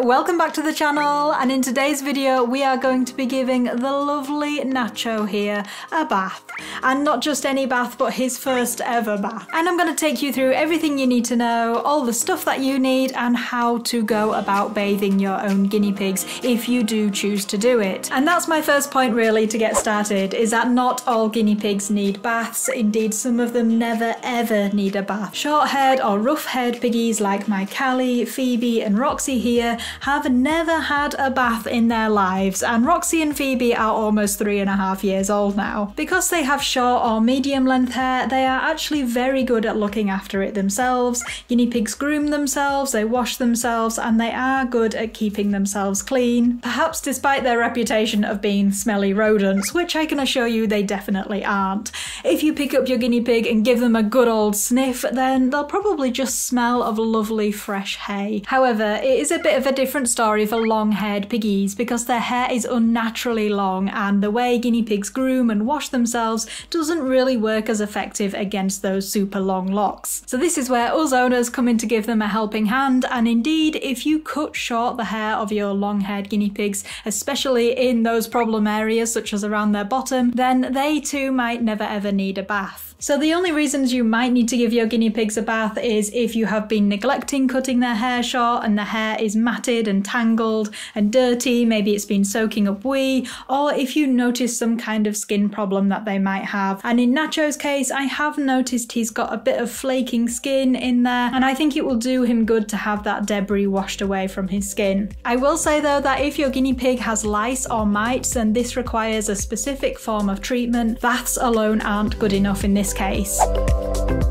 welcome back to the channel, and in today's video we are going to be giving the lovely Nacho here a bath. And not just any bath, but his first ever bath. And I'm going to take you through everything you need to know, all the stuff that you need, and how to go about bathing your own guinea pigs if you do choose to do it. And that's my first point really to get started, is that not all guinea pigs need baths. Indeed, some of them never ever need a bath. Short-haired or rough-haired piggies like my Callie, Phoebe and Roxy here have never had a bath in their lives, and Roxy and Phoebe are almost 3.5 years old now. Because they have short or medium length hair, they are actually very good at looking after it themselves. Guinea pigs groom themselves, they wash themselves, and they are good at keeping themselves clean. Perhaps despite their reputation of being smelly rodents, which I can assure you they definitely aren't. If you pick up your guinea pig and give them a good old sniff, then they'll probably just smell of lovely fresh hay. However, it is a bit of a different story for long-haired piggies because their hair is unnaturally long, and the way guinea pigs groom and wash themselves doesn't really work as effective against those super long locks. So this is where us owners come in to give them a helping hand, and indeed if you cut short the hair of your long-haired guinea pigs, especially in those problem areas such as around their bottom, then they too might never ever need a bath. So the only reasons you might need to give your guinea pigs a bath is if you have been neglecting cutting their hair short and the hair is matted and tangled and dirty, maybe it's been soaking up wee, or if you notice some kind of skin problem that they might have. And in Nacho's case, I have noticed he's got a bit of flaking skin in there, and I think it will do him good to have that debris washed away from his skin. I will say though that if your guinea pig has lice or mites, then this requires a specific form of treatment. Baths alone aren't good enough in this case.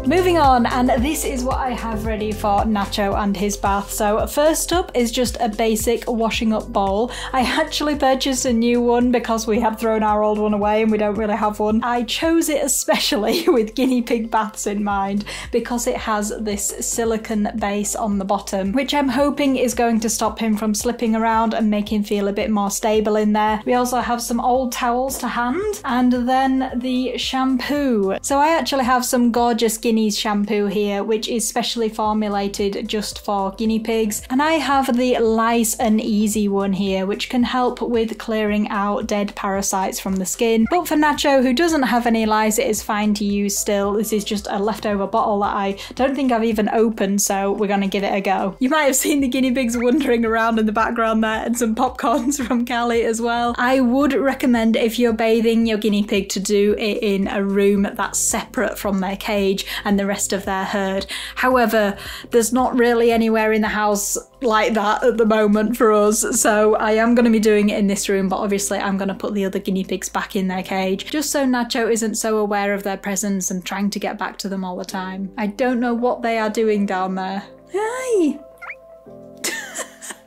Moving on, and this is what I have ready for Nacho and his bath. So first up is just a basic washing up bowl. I actually purchased a new one because we had thrown our old one away and we don't really have one. I chose it especially with guinea pig baths in mind because it has this silicone base on the bottom, which I'm hoping is going to stop him from slipping around and make him feel a bit more stable in there. We also have some old towels to hand, and then the shampoo. So I actually have some gorgeous Guinea's shampoo here, which is specially formulated just for guinea pigs, and I have the Lice and Easy one here, which can help with clearing out dead parasites from the skin. But for Nacho, who doesn't have any lice, it is fine to use still. This is just a leftover bottle that I don't think I've even opened, so we're gonna give it a go. You might have seen the guinea pigs wandering around in the background there, and some popcorns from Callie as well. I would recommend, if you're bathing your guinea pig, to do it in a room that's separate from their cage and the rest of their herd. However, there's not really anywhere in the house like that at the moment for us, so I am going to be doing it in this room, but obviously I'm going to put the other guinea pigs back in their cage just so Nacho isn't so aware of their presence and trying to get back to them all the time. I don't know what they are doing down there. Hi!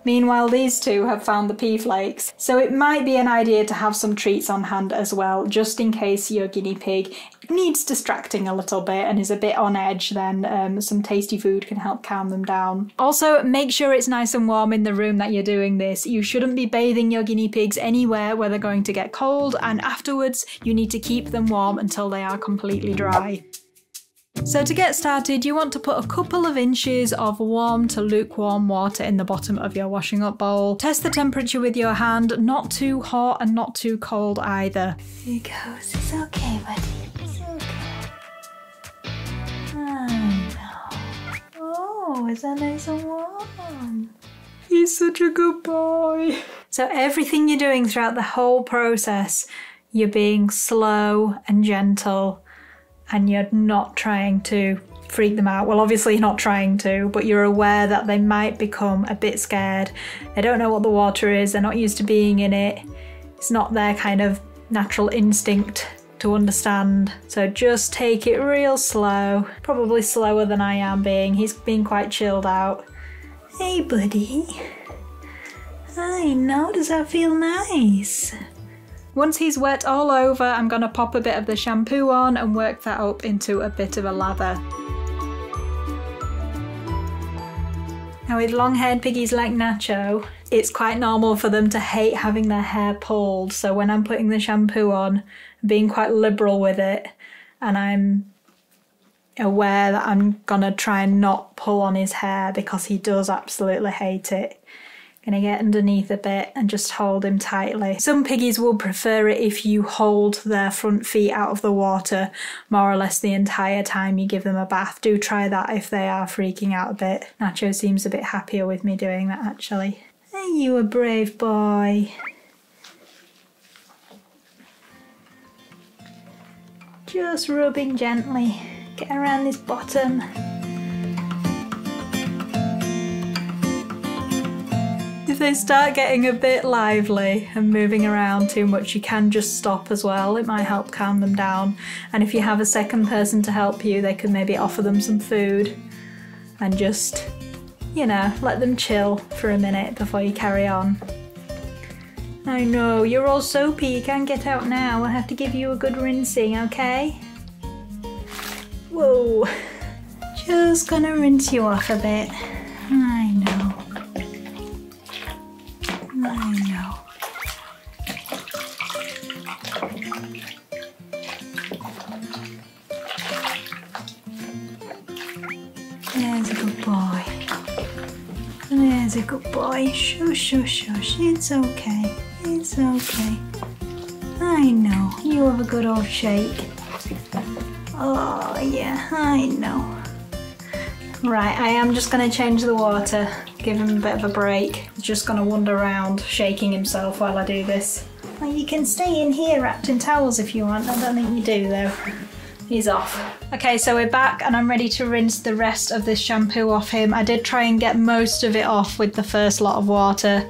Meanwhile, these two have found the pea flakes, so it might be an idea to have some treats on hand as well, just in case your guinea pig needs distracting a little bit and is a bit on edge. Then some tasty food can help calm them down. Also, make sure it's nice and warm in the room that you're doing this. You shouldn't be bathing your guinea pigs anywhere where they're going to get cold, and afterwards you need to keep them warm until they are completely dry. So to get started, you want to put a couple of inches of warm to lukewarm water in the bottom of your washing up bowl. Test the temperature with your hand, not too hot and not too cold either. Here goes. It's okay, buddy. It's okay. I know. Oh, is that nice and warm? He's such a good boy. So everything you're doing throughout the whole process, you're being slow and gentle, and you're not trying to freak them out. Well, obviously you're not trying to, but you're aware that they might become a bit scared. They don't know what the water is, they're not used to being in it. It's not their kind of natural instinct to understand. So just take it real slow, probably slower than I am being. He's been quite chilled out. Hey buddy. I know, does that feel nice? Once he's wet all over, I'm going to pop a bit of the shampoo on and work that up into a bit of a lather. Now with long-haired piggies like Nacho, it's quite normal for them to hate having their hair pulled, so when I'm putting the shampoo on, I'm being quite liberal with it, and I'm aware that I'm gonna try and not pull on his hair because he does absolutely hate it. Gonna get underneath a bit and just hold him tightly. Some piggies will prefer it if you hold their front feet out of the water more or less the entire time you give them a bath. Do try that if they are freaking out a bit. Nacho seems a bit happier with me doing that actually. Are you a brave boy? Just rubbing gently. Get around this bottom. If they start getting a bit lively and moving around too much, you can just stop as well. It might help calm them down. And if you have a second person to help you, they could maybe offer them some food and just, you know, let them chill for a minute before you carry on. I know, you're all soapy, you can't get out now. I'll have to give you a good rinsing, okay? Whoa, just gonna rinse you off a bit. I know. I know. There's a good boy. There's a good boy. Shush, shush, shush. It's okay. It's okay. I know. You have a good old shake. Oh, yeah, I know. Right, I am just going to change the water, give him a bit of a break. He's just going to wander around shaking himself while I do this. Well, you can stay in here wrapped in towels if you want. I don't think you do though. He's off. Okay, so we're back and I'm ready to rinse the rest of this shampoo off him. I did try and get most of it off with the first lot of water,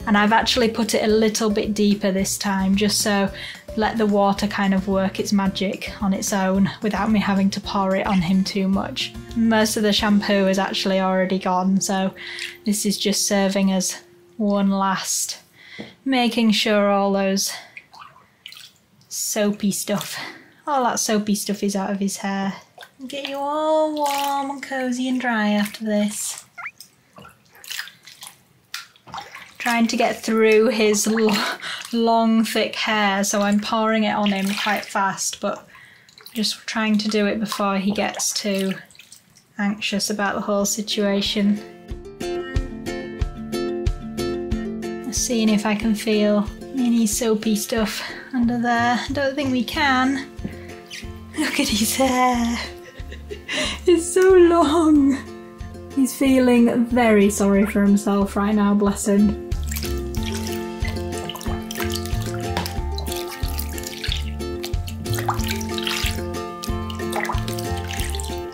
and I've actually put it a little bit deeper this time just so let the water kind of work its magic on its own without me having to pour it on him too much. Most of the shampoo is actually already gone, so this is just serving as one last, making sure all those soapy stuff, all that soapy stuff is out of his hair. Get you all warm and cozy and dry after this. Trying to get through his long thick hair, so I'm pouring it on him quite fast, but just trying to do it before he gets too anxious about the whole situation. Seeing if I can feel any soapy stuff under there. I don't think we can. Look at his hair. It's so long. He's feeling very sorry for himself right now, bless him.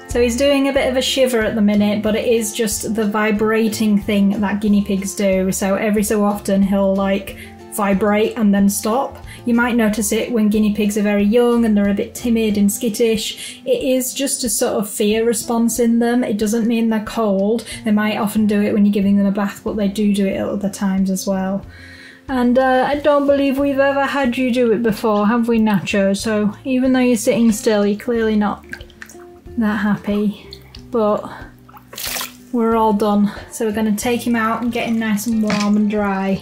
So he's doing a bit of a shiver at the minute, but it is just the vibrating thing that guinea pigs do. So every so often he'll like vibrate and then stop. You might notice it when guinea pigs are very young and they're a bit timid and skittish. It is just a sort of fear response in them. It doesn't mean they're cold. They might often do it when you're giving them a bath, but they do it at other times as well. And I don't believe we've ever had you do it before, have we, Nacho? So even though you're sitting still, you're clearly not that happy, but we're all done. So we're going to take him out and get him nice and warm and dry.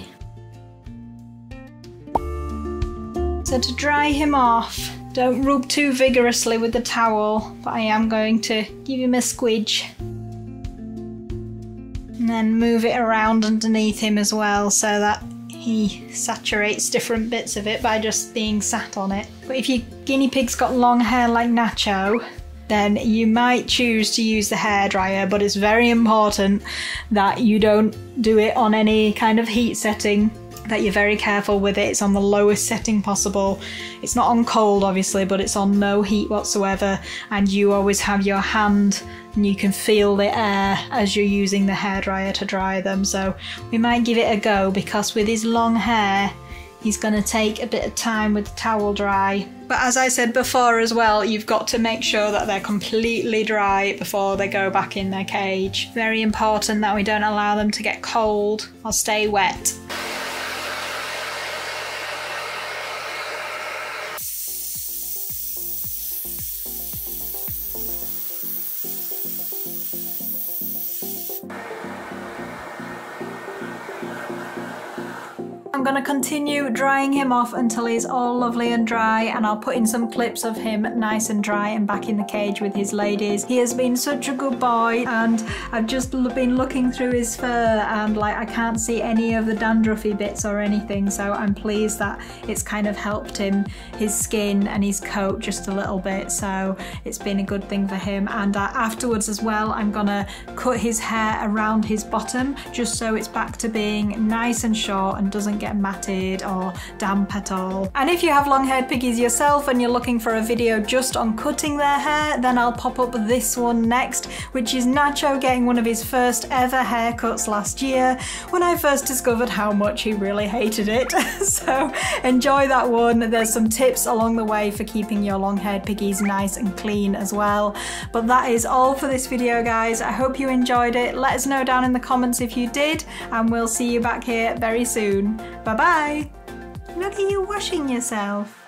So to dry him off, don't rub too vigorously with the towel, but I am going to give him a squidge and then move it around underneath him as well so that he saturates different bits of it by just being sat on it. But if your guinea pig's got long hair like Nacho, then you might choose to use the hairdryer, but it's very important that you don't do it on any kind of heat setting, that you're very careful with it. It's on the lowest setting possible. It's not on cold obviously, but it's on no heat whatsoever, and you always have your hand and you can feel the air as you're using the hairdryer to dry them. So we might give it a go, because with his long hair he's going to take a bit of time with the towel dry. But as I said before as well, you've got to make sure that they're completely dry before they go back in their cage. Very important that we don't allow them to get cold or stay wet. I'm gonna continue drying him off until he's all lovely and dry, and I'll put in some clips of him nice and dry and back in the cage with his ladies. He has been such a good boy, and I've just been looking through his fur and like I can't see any of the dandruffy bits or anything, so I'm pleased that it's kind of helped him, his skin and his coat just a little bit, so it's been a good thing for him. And afterwards as well, I'm gonna cut his hair around his bottom just so it's back to being nice and short and doesn't get matted or damp at all. And if you have long-haired piggies yourself and you're looking for a video just on cutting their hair, then I'll pop up this one next, which is Nacho getting one of his first ever haircuts last year when I first discovered how much he really hated it. So enjoy that one. There's some tips along the way for keeping your long-haired piggies nice and clean as well. But that is all for this video, guys. I hope you enjoyed it. Let us know down in the comments if you did, and we'll see you back here very soon. Bye bye. Look at you washing yourself.